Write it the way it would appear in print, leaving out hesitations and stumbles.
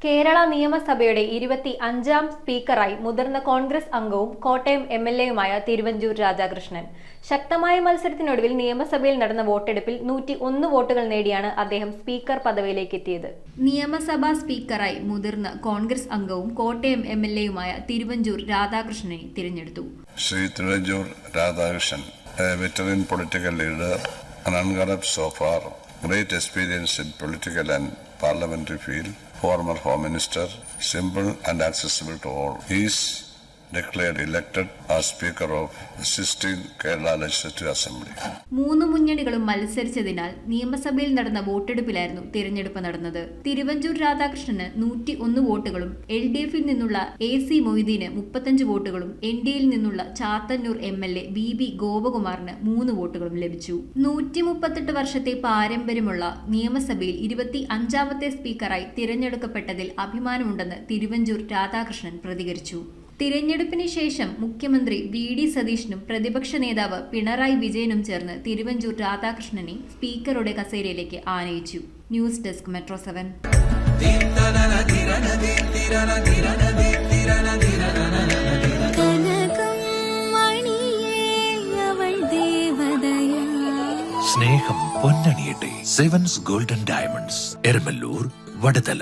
കേരള നിയമസഭയുടെ 25ാം സ്പീക്കറായി മുതിർന്ന കോൺഗ്രസ് അംഗവും കോട്ടയം MLAയുമായ തിരുവഞ്ചൂർ രാധാകൃഷ്ണൻ. ശക്തമായ മത്സരത്തിനൊടുവിൽ നിയമസഭയിൽ നടന്ന വോട്ടെടുപ്പിൽ 101 വോട്ടുകൾ നേടിയാണ് അദ്ദേഹം സ്പീക്കർ പദവിയിലേക്ക് എത്തിയത്. നിയമസഭാ സ്പീക്കറായി മുതിർന്ന കോൺഗ്രസ് അംഗവും കോട്ടയം MLAയുമായ തിരുവഞ്ചൂർ രാധാകൃഷ്ണനെ തിരഞ്ഞെടുത്തു. Shri Thiruvanchoor Radhakrishnan, a veteran political leader and uncorrupt so far, great experience in political and parliamentary field, former Home Minister, simple and accessible to all. He is declared elected as Speaker of the 16th Kerala Legislative Assembly. മൂന്ന് മുന്നണികളും മത്സരിച്ചതിനാൽ നിയമസഭയിൽ നടന്ന വോട്ടെടുപ്പിലായിരുന്നു തിരഞ്ഞെടുപ്പ് നടന്നത്. തിരുവഞ്ചൂർ രാധാകൃഷ്ണന് 101 വോട്ടുകളും LDFിൽ നിന്നുള്ള AC Moideen 35 വോട്ടുകളും NDയിൽ നിന്നുള്ള Chathannoor MLA BB ഗോപകുമാറിന് 3 വോട്ടുകളും ലഭിച്ചു. 138 വർഷത്തെ പാരമ്പര്യമുള്ള നിയമസഭയിൽ 25ാമത്തെ സ്പീക്കറായി തിരഞ്ഞെടുക്കപ്പെട്ടതിൽ അഭിമാനമുണ്ടെന്ന് തിരുവഞ്ചൂർ രാധാകൃഷ്ണൻ പ്രതികരിച്ചു. തിരഞ്ഞെടുപ്പിന് ശേഷം മുഖ്യമന്ത്രി VD സതീശനും പ്രതിപക്ഷ നേതാവ് പിണറായി വിജയനും ചേർന്ന് തിരുവഞ്ചൂർ രാധാകൃഷ്ണനെ സ്പീക്കറുടെ കസേരയിലേക്ക് ആനയിച്ചു. News desk metro 7. സ്നേഹം പൊന്നണിയട്ടെ. Sevens golden diamonds, Eramalloor, Vadathala.